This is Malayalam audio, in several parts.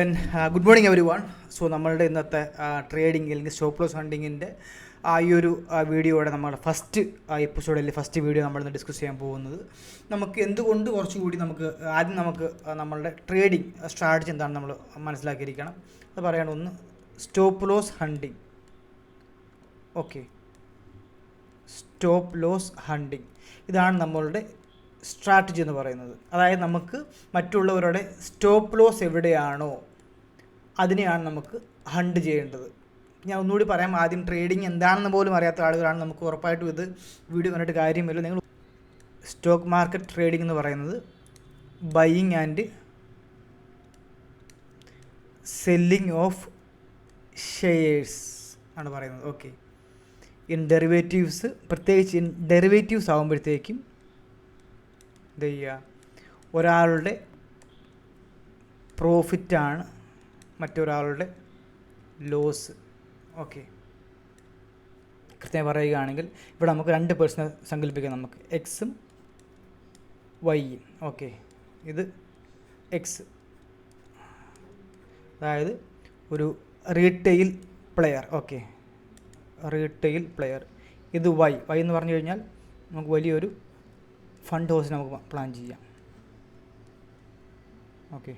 Then good morning every one. So നമ്മളുടെ ഇന്നത്തെ ട്രേഡിംഗ് അല്ലെങ്കിൽ സ്റ്റോപ്പ് ലോസ് ഹണ്ടിങ്ങിൻ്റെ ഈ ഒരു വീഡിയോയുടെ നമ്മുടെ ഫസ്റ്റ് എപ്പിസോഡിൽ ഫസ്റ്റ് വീഡിയോ നമ്മളിന്ന് ഡിസ്കസ് ചെയ്യാൻ പോകുന്നത് നമുക്ക് എന്തുകൊണ്ട് കുറച്ചുകൂടി ആദ്യം നമ്മളുടെ ട്രേഡിംഗ് സ്ട്രാറ്റജി എന്താണെന്ന് നമ്മൾ മനസ്സിലാക്കിയിരിക്കണം. അത് പറയാണ് ഒന്ന് stop loss hunting. Okay, stop loss hunting ഇതാണ് നമ്മളുടെ സ്ട്രാറ്റജി എന്ന് പറയുന്നത്. അതായത് നമുക്ക് മറ്റുള്ളവരുടെ സ്റ്റോപ്പ് ലോസ് എവിടെയാണോ അതിനെയാണ് നമുക്ക് ഹണ്ട് ചെയ്യേണ്ടത്. ഞാൻ ഒന്നുകൂടി പറയാം, ആദ്യം ട്രേഡിംഗ് എന്താണെന്ന് പോലും അറിയാത്ത ആളുകളാണ് നമുക്ക് ഉറപ്പായിട്ടും ഇത് വീഡിയോ കണ്ടിട്ട് കാര്യമില്ല. നിങ്ങൾ സ്റ്റോക്ക് മാർക്കറ്റ് ട്രേഡിംഗ് എന്ന് പറയുന്നത് buying and selling of shares ആണ് പറയുന്നത്. ഓക്കെ, ഇൻ ഡെറിവേറ്റീവ്സ്, പ്രത്യേകിച്ച് ഇൻ ഡെറിവേറ്റീവ്സ് ആകുമ്പോഴത്തേക്കും എന്ത് ചെയ്യുക, ഒരാളുടെ പ്രോഫിറ്റാണ് മറ്റൊരാളുടെ ലോസ്. ഓക്കെ, കൃത്യമായി പറയുകയാണെങ്കിൽ ഇവിടെ നമുക്ക് രണ്ട് പേഴ്സണെ സങ്കല്പിക്കാം. നമുക്ക് എക്സും വൈയും. ഓക്കെ, ഇത് എക്സ്, അതായത് ഒരു retail player. Okay, retail player. ഇത് വൈ എന്ന് പറഞ്ഞു കഴിഞ്ഞാൽ നമുക്ക് വലിയൊരു ഫണ്ട് ഹൗസ് നമുക്ക് പ്ലാൻ ചെയ്യാം. Okay,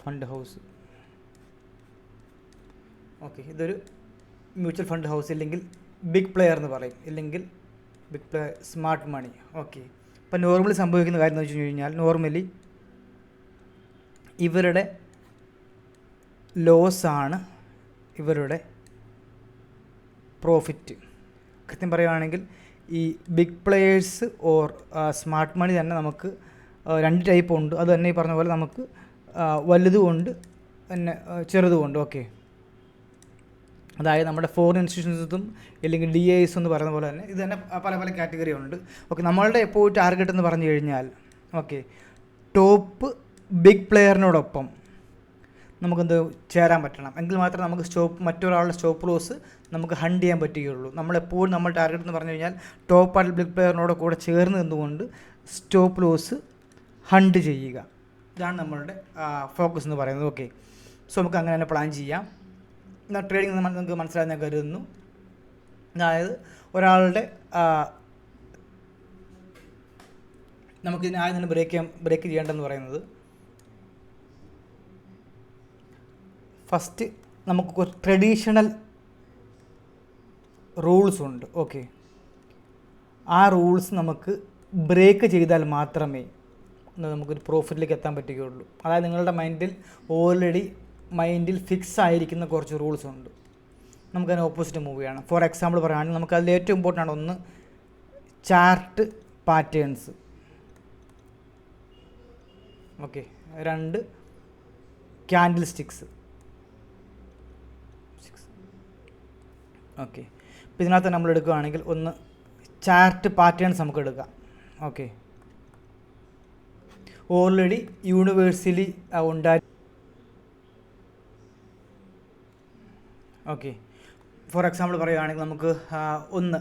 fund house. ഓക്കെ, ഇതൊരു മ്യൂച്വൽ ഫണ്ട് ഹൗസ്, ഇല്ലെങ്കിൽ ബിഗ് പ്ലെയർ എന്ന് പറയും, ഇല്ലെങ്കിൽ big player, smart money. Okay, ഇപ്പം നോർമലി സംഭവിക്കുന്ന കാര്യം എന്ന് വെച്ച് കഴിഞ്ഞാൽ നോർമലി ഇവരുടെ ലോസാണ് ഇവരുടെ പ്രോഫിറ്റ്. കൃത്യം പറയുകയാണെങ്കിൽ ഈ big players or smart money തന്നെ നമുക്ക് രണ്ട് ടൈപ്പ് ഉണ്ട്. അത് തന്നെ ഈ പറഞ്ഞ പോലെ നമുക്ക് വലുതുമുണ്ട് പിന്നെ ചെറുതുമുണ്ട്. ഓക്കെ, അതായത് നമ്മുടെ ഫോറിൻ ഇൻസ്റ്റിറ്റ്യൂഷൻസും ഇല്ലെങ്കിൽ DIS എന്ന് പറയുന്ന പോലെ തന്നെ ഇത് തന്നെ പല പല കാറ്റഗറി ഉണ്ട്. ഓക്കെ, നമ്മളുടെ എപ്പോൾ ടാർഗറ്റ് എന്ന് പറഞ്ഞു കഴിഞ്ഞാൽ ഓക്കെ ടോപ്പ് ബിഗ് പ്ലെയറിനോടൊപ്പം നമുക്കെന്ത് ചേരാൻ പറ്റണം, എങ്കിൽ മാത്രമേ നമുക്ക് മറ്റൊരാളുടെ സ്റ്റോപ്പ് ലോസ് നമുക്ക് ഹണ്ട് ചെയ്യാൻ പറ്റുകയുള്ളൂ. നമ്മളെപ്പോഴും നമ്മൾ ടാർഗറ്റ് എന്ന് പറഞ്ഞു കഴിഞ്ഞാൽ ടോപ്പ് ആയിട്ട് ബിഗ് പ്ലെയറിനോട് കൂടെ ചേർന്ന് നിന്നുകൊണ്ട് സ്റ്റോപ്പ് ലോസ് ഹണ്ട് ചെയ്യുക. ഇതാണ് നമ്മളുടെ ഫോക്കസ് എന്ന് പറയുന്നത്. ഓക്കെ, സോ നമുക്ക് അങ്ങനെ തന്നെ പ്ലാൻ ചെയ്യാം. എന്നാൽ ട്രേഡിംഗ് നമുക്ക് മനസ്സിലായി ഞാൻ കരുതുന്നു. അതായത് ഒരാളുടെ നമുക്കിതിനെ ആദ്യം തന്നെ ബ്രേക്ക് ചെയ്യേണ്ടതെന്ന് പറയുന്നത് ഫസ്റ്റ് നമുക്ക് ട്രഡീഷണൽ റൂൾസ് ഉണ്ട്. ഓക്കെ, ആ റൂൾസ് നമുക്ക് ബ്രേക്ക് ചെയ്താൽ മാത്രമേ നമുക്കൊരു പ്രോഫിറ്റിലേക്ക് എത്താൻ പറ്റുകയുള്ളൂ. അതായത് നിങ്ങളുടെ മൈൻഡിൽ ഫിക്സ് ആയിരിക്കുന്ന കുറച്ച് റൂൾസ് ഉണ്ട്. നമുക്കതിന് ഓപ്പോസിറ്റ് മൂവ് ചെയ്യണം. ഫോർ എക്സാമ്പിൾ പറയുകയാണെങ്കിൽ നമുക്കതിൽ ഏറ്റവും ഇമ്പോർട്ടൻ്റ് ആണ് ഒന്ന് ചാർട്ട് പാറ്റേൺസ്. ഓക്കെ, രണ്ട് ക്യാൻഡിൽ സ്റ്റിക്സ്. ഓക്കെ, ഇപ്പോൾ ഇതിനകത്ത് നമ്മൾ എടുക്കുകയാണെങ്കിൽ ഒന്ന് ചാർട്ട് പാറ്റേൺസ് നമുക്ക് എടുക്കാം. ഓക്കെ, ഓൾറെഡി യൂണിവേഴ്സലി ഉണ്ടായി. ഓക്കെ, ഫോർ എക്സാമ്പിൾ പറയുകയാണെങ്കിൽ നമുക്ക് ഒന്ന്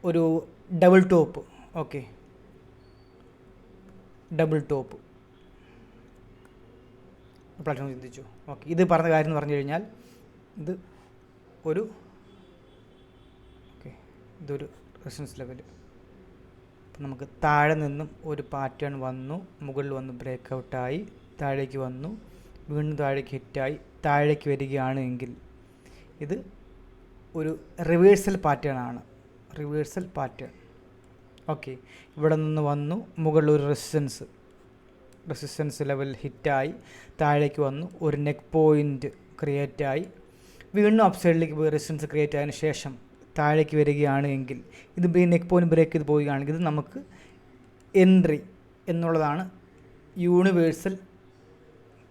ഒരു double top. Okay, double top platform ചിന്തിച്ചു. ഓക്കെ, ഇത് പറഞ്ഞ കാര്യം എന്ന് പറഞ്ഞു കഴിഞ്ഞാൽ ഇത് ഒരു ഇതൊരു റെസിസ്റ്റൻസ് ലെവൽ. അപ്പം നമുക്ക് താഴെ നിന്നും ഒരു പാറ്റേൺ വന്നു, മുകളിൽ വന്ന് ബ്രേക്ക് ഔട്ടായി, താഴേക്ക് വന്നു, വീണ്ടും താഴേക്ക് ഹിറ്റായി, താഴേക്ക് വരികയാണ് എങ്കിൽ ഇത് ഒരു റിവേഴ്സൽ പാറ്റേൺ ആണ്. Reversal pattern. ഓക്കെ, ഇവിടെ നിന്ന് വന്നു, മുകളിൽ ഒരു റെസിസ്റ്റൻസ് ലെവൽ ഹിറ്റായി, താഴേക്ക് വന്നു, ഒരു നെക്ക് പോയിൻ്റ് ക്രിയേറ്റായി, വീണ്ടും അപ്പ് സൈഡിലേക്ക് പോയി റെസിസ്റ്റൻസ് ക്രിയേറ്റ് ആയതിനു ശേഷം താഴേക്ക് വരികയാണ് എങ്കിൽ ഇത് നെക്ക് പോയിന്റ് ബ്രേക്ക് ചെയ്ത് പോവുകയാണെങ്കിൽ ഇത് നമുക്ക് എൻട്രി എന്നുള്ളതാണ് യൂണിവേഴ്സൽ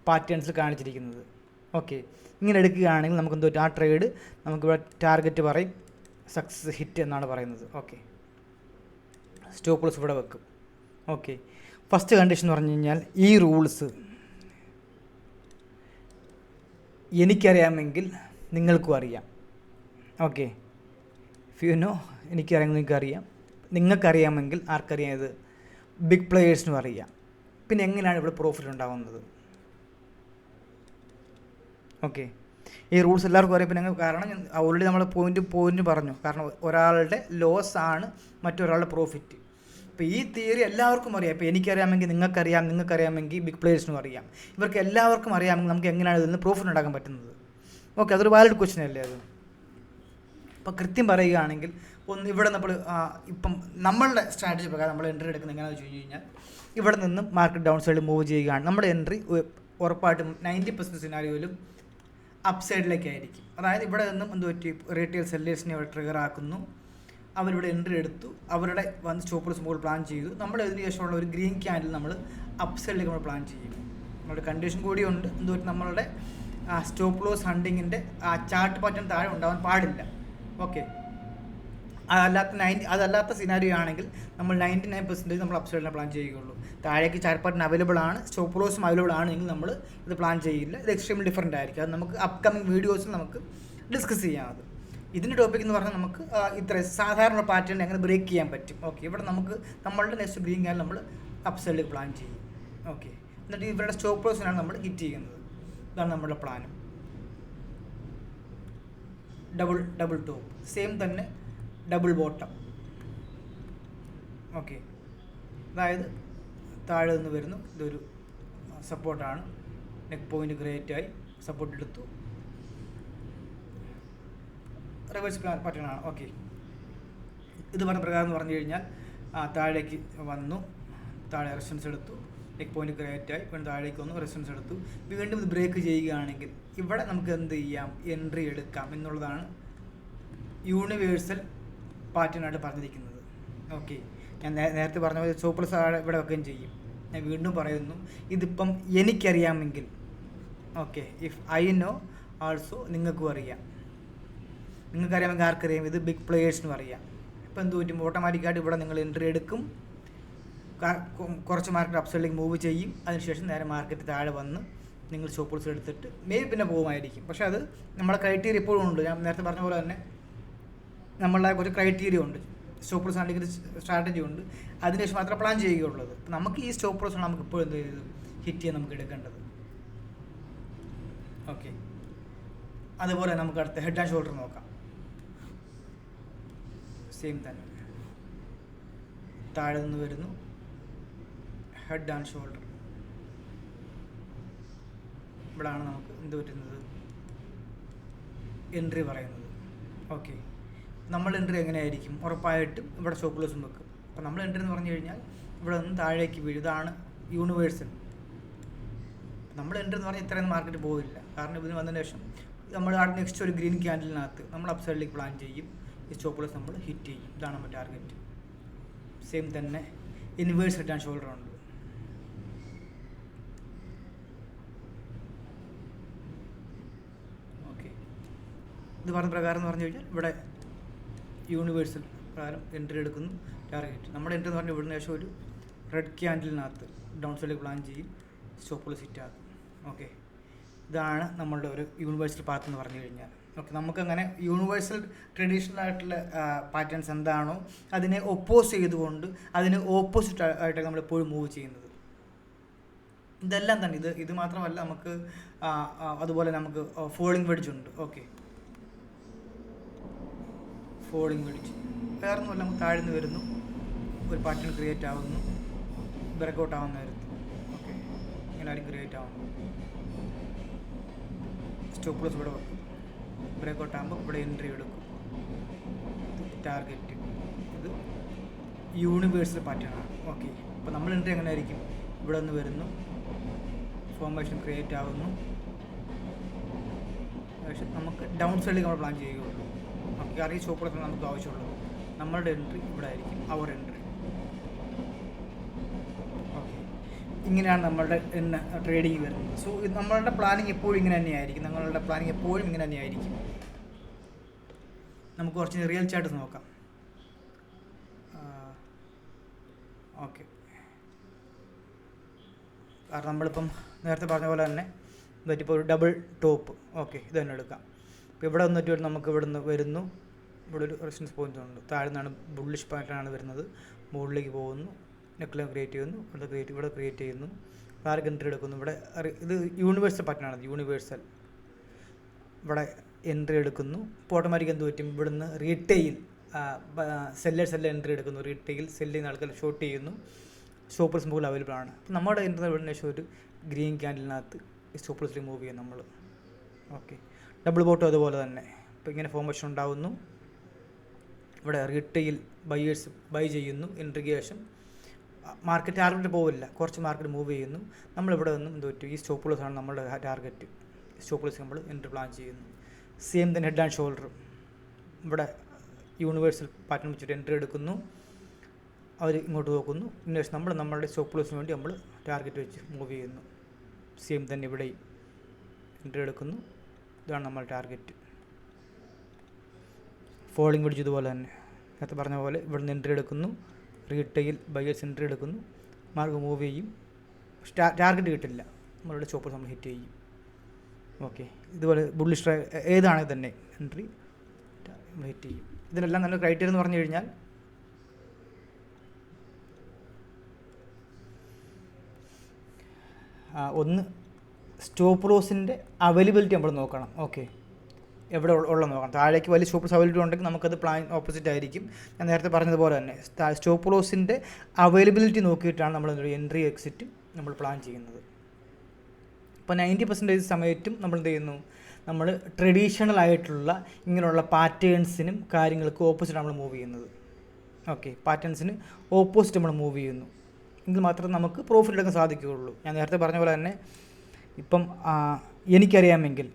പാറ്റേൺസിൽ കാണിച്ചിരിക്കുന്നത്. ഓക്കെ, ഇങ്ങനെ എടുക്കുകയാണെങ്കിൽ നമുക്ക് എന്തോ ആ ട്രേഡ് നമുക്കിവിടെ ടാർഗറ്റ് പറയും സക്സസ് ഹിറ്റ് എന്നാണ് പറയുന്നത്. ഓക്കെ, സ്റ്റോപ്പ് ലോസ് ഇവിടെ വെക്കും. ഓക്കെ, ഫസ്റ്റ് കണ്ടീഷൻ എന്ന് പറഞ്ഞു കഴിഞ്ഞാൽ ഈ റൂൾസ് എനിക്കറിയാമെങ്കിൽ നിങ്ങൾക്കും അറിയാം. ഓക്കെ, ഇഫ് യു നോ, എനിക്കറിയാമെങ്കിൽ നിങ്ങൾക്കറിയാം. നിങ്ങൾക്കറിയാമെങ്കിൽ ആർക്കറിയാം ഇത് ബിഗ് പ്ലെയേഴ്സിനും അറിയാം. പിന്നെ എങ്ങനെയാണ് ഇവിടെ പ്രോഫിറ്റ് ഉണ്ടാകുന്നത്? ഓക്കെ, ഈ റൂൾസ് എല്ലാവർക്കും അറിയാം. പിന്നെ കാരണം ഓൾറെഡി നമ്മൾ പോയിന്റ് പറഞ്ഞു. കാരണം ഒരാളുടെ ലോസ് ആണ് മറ്റൊരാളുടെ പ്രോഫിറ്റ്. ഇപ്പോൾ ഈ തിയറി എല്ലാവർക്കും അറിയാം. ഇപ്പോൾ എനിക്കറിയാമെങ്കിൽ നിങ്ങൾക്കറിയാമെങ്കിൽ ബിഗ് പ്ലെയേഴ്സിനും അറിയാം. ഇവർക്ക് എല്ലാവർക്കും അറിയാമെങ്കിൽ നമുക്ക് എങ്ങനെയാണ് ഇതിൽ നിന്ന് പ്രോഫിറ്റ് ഉണ്ടാക്കാൻ പറ്റുന്നത്? ഓക്കെ, അതൊരു വാലിഡ് ക്വസ്റ്റ്യൻ അല്ലേ അത്? അപ്പോൾ കൃത്യം പറയുകയാണെങ്കിൽ ഇവിടെ നമ്മൾ ഇപ്പം നമ്മളുടെ സ്ട്രാറ്റജി പ്രകാരം നമ്മൾ എൻട്രി എടുക്കുന്നത് എങ്ങനെയാണെന്ന് വെച്ച് കഴിഞ്ഞാൽ, ഇവിടെ നിന്നും മാർക്കറ്റ് ഡൗൺ സൈഡിൽ മൂവ് ചെയ്യുകയാണ്. നമ്മുടെ എൻട്രി ഉറപ്പായിട്ടും 90% സിനാരിയോയിലും അപ്പ് സൈഡിലേക്കായിരിക്കും. അതായത് ഇവിടെ നിന്നും എന്ത് പറ്റി, റീറ്റെയിൽ സെല്ലേഴ്സിനെ അവിടെ ട്രിഗർ ആക്കുന്നു. അവരിവിടെ എൻട്രി എടുത്തു, അവരുടെ വന്ന് സ്റ്റോപ്പ് ലോസ് മുകളിൽ പ്ലാൻ ചെയ്തു. നമ്മൾ ഇതിന് ശേഷമുള്ള ഒരു ഗ്രീൻ ക്യാൻഡിൽ നമ്മൾ അപ്പ് സൈഡിലേക്ക് നമ്മൾ പ്ലാൻ ചെയ്യും. നമ്മുടെ കണ്ടീഷൻ കൂടിയുണ്ട്. എന്ത് പറ്റി, നമ്മളുടെ സ്റ്റോപ്പ് ലോസ് ഹണ്ടിങ്ങിൻ്റെ ചാർട്ട് പാറ്റേൺ താഴെ ഉണ്ടാവാൻ പാടില്ല. ഓക്കെ, അതല്ലാത്ത സിനാരിയോ ആണെങ്കിൽ നമ്മൾ 99% നമ്മൾ അപ്പ് സൈഡിനെ പ്ലാൻ ചെയ്യുകയുള്ളൂ. താഴേക്ക് ചാർട്ട് പാറ്റേൺ അവൈലബിൾ ആണ്, സ്റ്റോപ്പ് ലോസും അവൈലബിൾ ആണെങ്കിൽ നമ്മൾ ഇത് പ്ലാൻ ചെയ്യില്ല. ഇത് എക്സ്ട്രീംലി ഡിഫറൻറ്റ് ആയിരിക്കും. അത് നമുക്ക് അപ്കമിങ് വീഡിയോസിൽ നമുക്ക് ഡിസ്കസ് ചെയ്യാം. അത് ഇതിൻ്റെ ടോപ്പിക് എന്ന് പറഞ്ഞാൽ നമുക്ക് ഇത്ര സാധാരണ പാറ്റേൺ എങ്ങനെ ബ്രേക്ക് ചെയ്യാൻ പറ്റും. ഓക്കെ, ഇവിടെ നമുക്ക് നമ്മളുടെ നെക്സ്റ്റ് ഗ്രീൻ ക്യാൻഡിൽ നമ്മൾ അപ്പ് സൈഡിലേക്ക് പ്ലാൻ ചെയ്യും. ഓക്കെ, എന്നിട്ട് ഇവരുടെ സ്റ്റോപ്പ് ലോസിനാണ് നമ്മൾ ഹിറ്റ് ചെയ്യുന്നത്. ഇതാണ് നമ്മുടെ പ്ലാനും. ഡബിൾ ടോപ്പ്, സെയിം തന്നെ ഡബിൾ ബോട്ടം. ഓക്കെ, അതായത് താഴെ നിന്ന് വരുന്നു. ഇതൊരു സപ്പോർട്ടാണ്, നെക്ക് പോയിന്റ് ക്രിയേറ്റ് ആയി സപ്പോർട്ട് എടുത്തു, റിവേഴ്സ് പാറ്റേൺ ആണ്. ഓക്കെ, ഇത് പറഞ്ഞ പ്രകാരം എന്ന് പറഞ്ഞു കഴിഞ്ഞാൽ താഴേക്ക് വന്നു, താഴെ റെസിസ്റ്റൻസ് എടുത്തു, നെക്ക് പോയിന്റ് ക്രിയേറ്റ് ആയി, വീണ്ടും താഴേക്ക് വന്നു, റെസിസ്റ്റൻസ് എടുത്തു. വീണ്ടും ഇത് ബ്രേക്ക് ചെയ്യുകയാണെങ്കിൽ ഇവിടെ നമുക്ക് എന്ത് ചെയ്യാം, എൻട്രി എടുക്കാം എന്നുള്ളതാണ് യൂണിവേഴ്സൽ പാറ്റേണായിട്ട് പറഞ്ഞിരിക്കുന്നത്. ഓക്കെ, ഞാൻ നേരത്തെ പറഞ്ഞ പോലെ സ്റ്റോപ്പ് ലോസ് ഇവിടെ വെക്കുകയും ചെയ്യും. ഞാൻ വീണ്ടും പറയുന്നു, ഇതിപ്പം എനിക്കറിയാമെങ്കിൽ, okay, if I know also നിങ്ങൾക്കും അറിയാം. നിങ്ങൾക്കറിയാമെങ്കിൽ ആർക്കറിയാം, ഇത് ബിഗ് പ്ലെയേഴ്സിനും അറിയാം. ഇപ്പോൾ എന്ത് പറ്റും, ഓട്ടോമാറ്റിക്കായിട്ട് ഇവിടെ നിങ്ങൾ എൻട്രി എടുക്കും, കുറച്ച് മാർക്കറ്റ് അപ്സൈഡിലേക്ക് മൂവ് ചെയ്യും. അതിനുശേഷം നേരെ മാർക്കറ്റ് താഴെ വന്ന് നിങ്ങൾ സ്റ്റോപ്പ് ലോസ് എടുത്തിട്ട് പിന്നെ പോകുമായിരിക്കും. പക്ഷേ അത് നമ്മളെ ക്രൈറ്റീരിയ ഇപ്പോഴും ഉണ്ട്. ഞാൻ നേരത്തെ പറഞ്ഞ പോലെ തന്നെ നമ്മളുടെ ഒരു ക്രൈറ്റീരിയ ഉണ്ട്, സ്റ്റോപ്പ് ലോസ് ആണെങ്കിൽ സ്ട്രാറ്റജി ഉണ്ട്. അതിനുശേഷം മാത്രമേ പ്ലാൻ ചെയ്യുകയുള്ളത്. നമുക്ക് ഈ സ്റ്റോപ്പ് ലോസ് ആണ് നമുക്ക് ഇപ്പോൾ എന്ത് ചെയ്ത് ഹിറ്റ് ചെയ്യാൻ നമുക്ക് എടുക്കേണ്ടത്. ഓക്കെ, അതുപോലെ നമുക്ക് അടുത്ത ഹെഡ് ആൻഡ് ഷോൾഡർ നോക്കാം. സെയിം തന്നെ താഴെ നിന്ന് വരുന്നു, ഹെഡ് ആൻഡ് ഷോൾഡർ. ഇവിടെയാണ് നമുക്ക് എന്ത് പറ്റുന്നത്, എൻട്രി പറയുന്നത്. ഓക്കെ, നമ്മൾ എൻട്രി എങ്ങനെയായിരിക്കും, ഉറപ്പായിട്ടും ഇവിടെ സ്റ്റോപ്പ് ലോസും വെക്കും. അപ്പോൾ നമ്മൾ എൻട്രി എന്ന് പറഞ്ഞു കഴിഞ്ഞാൽ ഇവിടെ നിന്ന് താഴേക്ക് വീഴും. ഇതാണ് യൂണിവേഴ്സൽ. നമ്മൾ എൻട്രി എന്ന് പറഞ്ഞാൽ ഇത്രയും മാർക്കറ്റ് പോകില്ല. കാരണം ഇതിന് വന്നതിന് ശേഷം നമ്മൾ നെക്സ്റ്റ് ഒരു ഗ്രീൻ ക്യാൻഡിലിനകത്ത് നമ്മൾ അപ്പ് സൈഡിലേക്ക് പ്ലാൻ ചെയ്യും, ഈ സ്റ്റോപ്പ് ലോസ് നമ്മൾ ഹിറ്റ് ചെയ്യും. ഇതാണ് നമ്മുടെ ടാർഗറ്റ്. സെയിം തന്നെ ഇൻവേഴ്സ് ഹെഡ് ആൻഡ് ഷോൾഡർ ഉണ്ട്. ഓക്കെ, ഇത് പറഞ്ഞ പ്രകാരം എന്ന് പറഞ്ഞു കഴിഞ്ഞാൽ ഇവിടെ യൂണിവേഴ്സൽ പ്രകാരം എൻട്രി എടുക്കുന്നു, ടാർഗറ്റ്. നമ്മുടെ എൻട്രി എന്ന് പറഞ്ഞാൽ ഇവിടുന്ന് ശേഷം ഒരു റെഡ് ക്യാൻഡിലിനകത്ത് ഡൗൺ സൈഡിലേക്ക് പ്ലാൻ ചെയ്യും, സ്റ്റോപ്പ് ലോസ് ഹിറ്റ് ആകും. ഓക്കെ, ഇതാണ് നമ്മളുടെ ഒരു യൂണിവേഴ്സൽ പാത്ത് എന്ന് പറഞ്ഞു കഴിഞ്ഞാൽ. ഓക്കെ, നമുക്കങ്ങനെ യൂണിവേഴ്സൽ ട്രഡീഷണൽ ആയിട്ടുള്ള പാറ്റേൺസ് എന്താണോ അതിനെ ഒപ്പോസ് ചെയ്തുകൊണ്ട് അതിന് ഓപ്പോസിറ്റ് ആയിട്ടാണ് നമ്മൾ എപ്പോഴും മൂവ് ചെയ്യുന്നത്. ഇതെല്ലാം തന്നെ ഇത് മാത്രമല്ല, നമുക്ക് അതുപോലെ നമുക്ക് ഫോളിംഗ് വെഡ്ജ് ഉണ്ട്. ഓക്കെ, ഫോളിംഗ് വെഡ്ജ് വേറൊന്നുമല്ല, നമുക്ക് താഴ്ന്നു വരുന്നു, ഒരു പാറ്റേൺ ക്രിയേറ്റ് ആവുന്നു, ബ്രേക്കൗട്ട് ആവുന്ന നേരത്ത്. ഓക്കെ, ഇങ്ങനെ ആരും ക്രിയേറ്റ് ആവുന്നു, സ്റ്റോപ്പ് ലോസ് ഇവിടെ വെക്കും, ബ്രേക്കൗട്ട് ആകുമ്പോൾ ഇവിടെ എൻട്രി എടുക്കും, ടാർഗറ്റ്. ഇത് യൂണിവേഴ്സൽ പാറ്റേൺ ആണ്. ഓക്കെ, അപ്പോൾ നമ്മൾ എൻട്രി എങ്ങനെ ആയിരിക്കും, ഇവിടെ നിന്ന് വരുന്നു, ഫോർമേഷൻ ക്രിയേറ്റ് ആവുന്നു, പക്ഷേ നമുക്ക് ഡൗൺ സൈഡിലേക്ക് നമ്മൾ പ്ലാൻ ചെയ്യുകയുള്ളൂ. നമുക്ക് അറിയ സ്റ്റോപ്പ് ലോസ് നമുക്ക് ആവശ്യമുള്ളത്. നമ്മളുടെ എൻട്രി ഇവിടെ ആയിരിക്കും, അവർ എൻട്രി. ഓക്കെ, ഇങ്ങനെയാണ് നമ്മളുടെ ട്രേഡിങ് വരുന്നത്. സോ നമ്മളുടെ പ്ലാനിങ് എപ്പോഴും ഇങ്ങനെ തന്നെയായിരിക്കും. നമ്മളുടെ പ്ലാനിങ് എപ്പോഴും ഇങ്ങനെ തന്നെയായിരിക്കും. നമുക്ക് കുറച്ച് റിയൽ ചാർട്ട്സ് നോക്കാം. ഓക്കെ, കാരണം നമ്മളിപ്പം നേരത്തെ പറഞ്ഞ പോലെ തന്നെ ഇപ്പോൾ ഒരു ഡബിൾ ടോപ്പ്. ഓക്കെ, ഇത് തന്നെ എടുക്കാം. ഇപ്പോൾ ഇവിടെ വന്നിട്ട് നമുക്ക് ഇവിടെ നിന്ന് വരുന്നു, ഇവിടെ ഒരു റെസിസ്റ്റൻസ് പോയിന്റ് ഉണ്ട്, താഴെ നിന്നാണ് ബുള്ളിഷ് പാറ്റേൺ ആണ് വരുന്നത്, മുകളിലേക്ക് പോകുന്നു, നെക്ലൈൻ ക്രിയേറ്റ് ചെയ്യുന്നു, ഇവിടെ ക്രിയേറ്റ് ചെയ്യുന്നു, ടാർഗറ്റ് എൻട്രി എടുക്കുന്നു. ഇവിടെ ഇത് യൂണിവേഴ്സൽ പാറ്റേണാണ്, യൂണിവേഴ്സൽ. ഇവിടെ എൻട്രി എടുക്കുന്നു. ഇപ്പോൾ ഓട്ടോമാറ്റിക് എന്ത് പറ്റും, ഇവിടുന്ന് റീറ്റെയിൽ സെല്ലേഴ്സ് എൻട്രി എടുക്കുന്നു. റീറ്റെയിൽ സെല്ല് ചെയ്യുന്ന ആൾക്കാർ ഷോർട്ട് ചെയ്യുന്നു. സ്റ്റോപ്പ് ലോസ് മുകളിൽ അവൈലബിൾ ആണ്. നമ്മുടെ എൻട്രി ഇവിടെ ശേഷം ഒരു ഗ്രീൻ ക്യാൻഡിലിനകത്ത് ഈ സ്റ്റോപ്പ് ലോസ് റിമൂവ് ചെയ്യും നമ്മൾ. ഓക്കെ, ഡബിൾ ബോട്ടം അതുപോലെ തന്നെ. ഇപ്പോൾ ഇങ്ങനെ ഫോർമേഷൻ ഉണ്ടാകുന്നു. ഇവിടെ റീറ്റെയിൽ ബയേഴ്സ് ബൈ ചെയ്യുന്നു. എൻട്രിക്ക് ശേഷം മാർക്കറ്റ് ടാർഗറ്റ് പോവില്ല, കുറച്ച് മാർക്കറ്റ് മൂവ് ചെയ്യുന്നു. നമ്മളിവിടെ നിന്നും എന്ത് പറ്റും, ഈ സ്റ്റോപ്പ് ലോസ് ആണ് നമ്മുടെ ടാർഗറ്റ്. സ്റ്റോപ്പ് ലോസ് നമ്മൾ എൻട്രി പ്ലാൻ ചെയ്യുന്നു. സെയിം തന്നെ ഹെഡ് ആൻഡ് ഷോൾഡർ. ഇവിടെ യൂണിവേഴ്സൽ പാറ്റേൺ വെച്ചിട്ട് എൻട്രി എടുക്കുന്നു. അവർ ഇങ്ങോട്ട് നോക്കുന്നു. ഇതിന് ശേഷം നമ്മളുടെ സ്റ്റോപ്പ് ലോസിന് വേണ്ടി നമ്മൾ ടാർഗറ്റ് വെച്ച് മൂവ് ചെയ്യുന്നു. സെയിം തന്നെ ഇവിടെയും എൻട്രി എടുക്കുന്നു. ഇതാണ് നമ്മുടെ ടാർഗറ്റ്. ഫോളിംഗ് പിടിച്ച് ഇതുപോലെ തന്നെ നേരത്തെ പറഞ്ഞ പോലെ ഇവിടുന്ന് എൻട്രി എടുക്കുന്നു. റീറ്റെയിൽ ബയേഴ്സ് എൻട്രി എടുക്കുന്നു. മാർക്ക് മൂവ് ചെയ്യും. ടാർഗറ്റ് കിട്ടില്ല, നമ്മളുടെ സ്റ്റോപ്പ് ലോസ് നമ്മൾ ഹിറ്റ് ചെയ്യും. ഓക്കെ, ഇതുപോലെ ബുള്ളിഷ് ഏതാണെങ്കിൽ തന്നെ എൻട്രി നമ്മൾ ഹിറ്റ് ചെയ്യും. ഇതിനെല്ലാം നല്ല ക്രൈറ്റീരിയ എന്ന് പറഞ്ഞു കഴിഞ്ഞാൽ ഒന്ന് സ്റ്റോപ്പ് ലോസിൻ്റെ അവൈലബിലിറ്റി നമ്മൾ നോക്കണം. ഓക്കെ, എവിടെ ഉള്ളത് നോക്കണം. താഴേക്ക് വലിയ സ്റ്റോപ്പ് ലോസ് അവൈലബിലിറ്റി ഉണ്ടെങ്കിൽ നമുക്കത് പ്ലാൻ ഓപ്പോസിറ്റ് ആയിരിക്കും. ഞാൻ നേരത്തെ പറഞ്ഞതുപോലെ തന്നെ സ്റ്റോപ്പ് ലോസിൻ്റെ അവൈലബിലിറ്റി നോക്കിയിട്ടാണ് നമ്മൾ എൻട്രി എക്സിറ്റ് നമ്മൾ പ്ലാൻ ചെയ്യുന്നത്. ഇപ്പോൾ 90% സമയത്തും നമ്മൾ എന്ത് ചെയ്യുന്നു, നമ്മൾ ട്രഡീഷണൽ ആയിട്ടുള്ള ഇങ്ങനെയുള്ള പാറ്റേൺസിനും കാര്യങ്ങൾക്കും ഓപ്പോസിറ്റ് നമ്മൾ മൂവ് ചെയ്യുന്നത്. ഓക്കെ, പാറ്റേൺസിന് ഓപ്പോസിറ്റ് നമ്മൾ മൂവ് ചെയ്യുന്നു. എങ്കിൽ മാത്രമേ നമുക്ക് പ്രോഫിറ്റ് എടുക്കാൻ സാധിക്കുകയുള്ളൂ. ഞാൻ നേരത്തെ പറഞ്ഞ പോലെ തന്നെ ഇപ്പം എനിക്കറിയാമെങ്കിൽ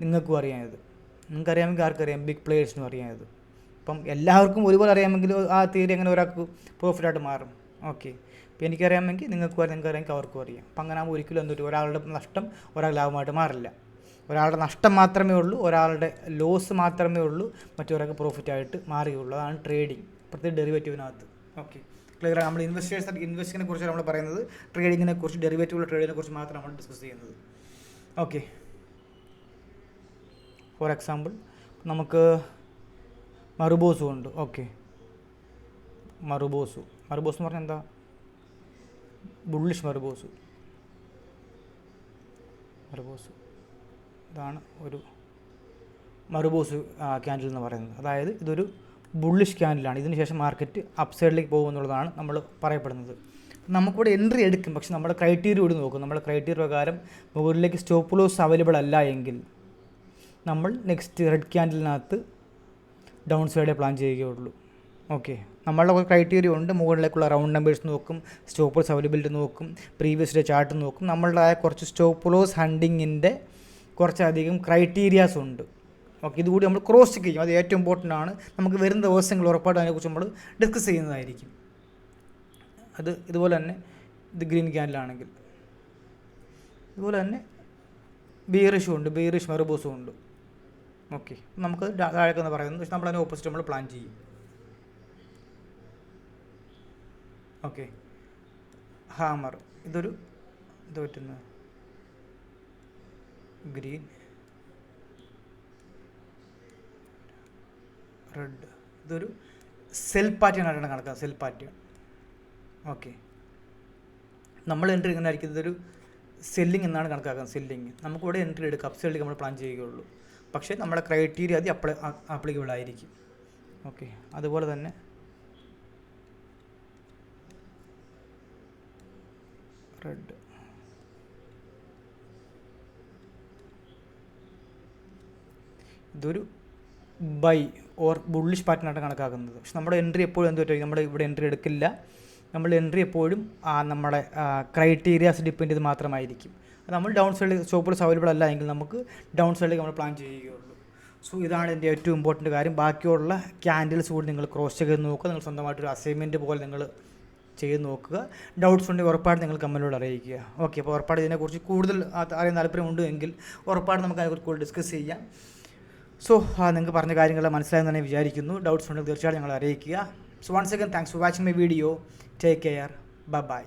നിങ്ങൾക്കും അറിയാമത്. നിങ്ങൾക്കറിയാമെങ്കിൽ ആർക്കറിയാം, ബിഗ് പ്ലേയേഴ്സിനും അറിയാമത്. ഇപ്പം എല്ലാവർക്കും ഒരുപോലെ അറിയാമെങ്കിൽ ആ തിയറി അങ്ങനെ ഒരാൾക്ക് പ്രോഫിറ്റായിട്ട് മാറും. ഓക്കെ, ഇപ്പോൾ എനിക്കറിയാമെങ്കിൽ നിങ്ങൾക്കറിയാമെങ്കിൽ അവർക്കും അറിയാം. അപ്പം അങ്ങനെ ആകുമ്പോൾ ഒരിക്കലും എന്തൊരു ഒരാളുടെ നഷ്ടം ഒരാളുടെ ലാഭമായിട്ട് മാറില്ല. ഒരാളുടെ നഷ്ടം മാത്രമേ ഉള്ളൂ, ഒരാളുടെ ലോസ് മാത്രമേ ഉള്ളൂ, മറ്റൊരാൾക്ക് പ്രോഫിറ്റായിട്ട് മാറുകയുള്ളൂ. അതാണ് ട്രേഡിങ്, പ്രത്യേക ഡെറിവേറ്റീവിനകത്ത്. ഓക്കെ, ക്ലിയർ ആണ്. നമ്മൾ ഇൻവെസ്റ്റിങ്ങിനെ കുറിച്ച് നമ്മൾ പറയുന്നത്, ട്രേഡിങ്ങിനെ കുറിച്ച്, ഡെറിവേറ്റീവുള്ള ട്രേഡിങ്ങിനെ കുറിച്ച് മാത്രം നമ്മൾ ഡിസ്കസ് ചെയ്യുന്നത്. ഓക്കെ, ഫോർ എക്സാമ്പിൾ നമുക്ക് മറുബോസും ഉണ്ട്. ഓക്കെ, മറുബോസ് എന്ന് പറഞ്ഞാൽ എന്താ, ബുള്ളിഷ് മറുബോസ്. ഇതാണ് ഒരു മറുബോസ് ക്യാൻഡിൽ എന്ന് പറയുന്നത്. അതായത് ഇതൊരു ബുള്ളിഷ് ക്യാൻഡിലാണ്. ഇതിന് ശേഷം മാർക്കറ്റ് അപ്സൈഡിലേക്ക് പോകുമെന്നുള്ളതാണ് നമ്മൾ പറയപ്പെടുന്നത്. നമുക്കിവിടെ എൻട്രി എടുക്കും, പക്ഷെ നമ്മുടെ ക്രൈറ്റീരിയ കൂടി നോക്കും. നമ്മുടെ ക്രൈറ്റീരിയ പ്രകാരം മുകളിലേക്ക് സ്റ്റോപ്പ് ലോസ് അവൈലബിൾ അല്ല എങ്കിൽ നമ്മൾ നെക്സ്റ്റ് റെഡ് ക്യാൻഡിലിനകത്ത് ഡൗൺ സൈഡേ പ്ലാൻ ചെയ്യുകയുള്ളൂ. ഓക്കെ, നമ്മളുടെ ഒരു ക്രൈറ്റീരിയ ഉണ്ട്. മുകളിലേക്കുള്ള റൗണ്ട് നമ്പേഴ്സ് നോക്കും, സ്റ്റോപ്പ് ലോസ് അവൈലബിലിറ്റി നോക്കും, പ്രീവിയസ് ഡേ ചാർട്ട് നോക്കും. നമ്മളുടെ കുറച്ച് സ്റ്റോപ്പ് ലോസ് ഹണ്ടിങ്ങിൻ്റെ കുറച്ചധികം ക്രൈറ്റീരിയാസ് ഉണ്ട്. ഓക്കെ, ഇതുകൂടി നമ്മൾ ക്രോസ് ചെക്ക് ചെയ്യും. അത് ഏറ്റവും ഇമ്പോർട്ടൻ്റ് ആണ്. നമുക്ക് വരുന്ന ദിവസങ്ങൾ ഉറപ്പായിട്ടും അതിനെക്കുറിച്ച് നമ്മൾ ഡിസ്കസ് ചെയ്യുന്നതായിരിക്കും. ഇതുപോലെ തന്നെ ഇത് ഗ്രീൻ ക്യാൻഡിലാണെങ്കിൽ ഇതുപോലെ തന്നെ ബീറിഷും ഉണ്ട്, ബീറിഷ് മറുബോസും ഉണ്ട്. ഓക്കെ, നമുക്ക് താഴേക്കെന്ന് പറയുന്നത്, പക്ഷേ നമ്മളതിന് ഓപ്പോസിറ്റ് നമ്മൾ പ്ലാൻ ചെയ്യും. ഓക്കെ, ഹാമർ ഇത് പറ്റുന്ന ഗ്രീൻ, റെഡ്, ഇതൊരു സെൽ പാറ്റേൺ ആയിട്ടാണ് കണക്കാക്കുക. Cell pattern. ഓക്കെ, നമ്മൾ എൻട്രി ഇങ്ങനെ ആയിരിക്കും, ഇതൊരു സെല്ലിംഗ് എന്നാണ് കണക്കാക്കുന്നത്. സെല്ലിങ് നമുക്കിവിടെ എൻട്രി എടുക്കുക, അപ്സൈഡിലേക്ക് നമ്മൾ പ്ലാൻ ചെയ്യുകയുള്ളൂ. പക്ഷേ നമ്മുടെ ക്രൈറ്റീരിയ അത് ആപ്ലിക്കബിൾ ആയിരിക്കും. ഓക്കെ, അതുപോലെ തന്നെ റെഡ്, ഇതൊരു ബൈ ഓർ ബുള്ളിഷ് പാറ്റേണായിട്ട് കണക്കാക്കുന്നത്. പക്ഷെ നമ്മുടെ എൻട്രി എപ്പോഴും എന്ത് പറ്റും, നമ്മുടെ ഇവിടെ എൻട്രി എടുക്കില്ല. നമ്മൾ എൻട്രി എപ്പോഴും നമ്മുടെ ക്രൈറ്റീരിയാസ് ഡിപ്പെൻഡ് ചെയ്ത് മാത്രമായിരിക്കും. നമ്മൾ ഡൗൺ സൈഡിൽ സ്റ്റോപ്പ് ലോസ് അവൈലബിൾ അല്ല എങ്കിൽ നമുക്ക് ഡൗൺ സൈഡിലേക്ക് നമ്മൾ പ്ലാൻ ചെയ്യുകയുള്ളൂ. സോ ഇതാണ് എൻ്റെ ഏറ്റവും ഇമ്പോർട്ടൻറ്റ് കാര്യം. ബാക്കിയുള്ള ക്യാൻഡിൽസ് കൂടി നിങ്ങൾ ക്രോസ് ചെയ്ത് നോക്കുക. നിങ്ങൾ സ്വന്തമായിട്ടൊരു അസൈൻമെൻറ്റ് പോലെ നിങ്ങൾ ചെയ്ത് നോക്കുക. ഡൗട്ട്സ് ഉണ്ടെങ്കിൽ ഉറപ്പായിട്ട് നിങ്ങൾ കമൻറ്റിലൂടെ അറിയിക്കുക. ഓക്കെ, അപ്പോൾ ഉറപ്പായിട്ട് ഇതിനെക്കുറിച്ച് കൂടുതൽ അറിയാൻ താല്പര്യമുണ്ട് എങ്കിൽ ഉറപ്പായിട്ട് നമുക്ക് അതിനെക്കുറിച്ച് കൂടുതൽ ഡിസ്കസ് ചെയ്യാം. സോ നിങ്ങൾക്ക് പറഞ്ഞ കാര്യങ്ങൾ മനസ്സിലായെന്ന് തന്നെ വിചാരിക്കുന്നു. ഡൗട്ട്സ് ഉണ്ടെങ്കിൽ തീർച്ചയായിട്ടും ഞങ്ങൾ അറിയിക്കുക. So once again thanks for watching my video. Take care. By.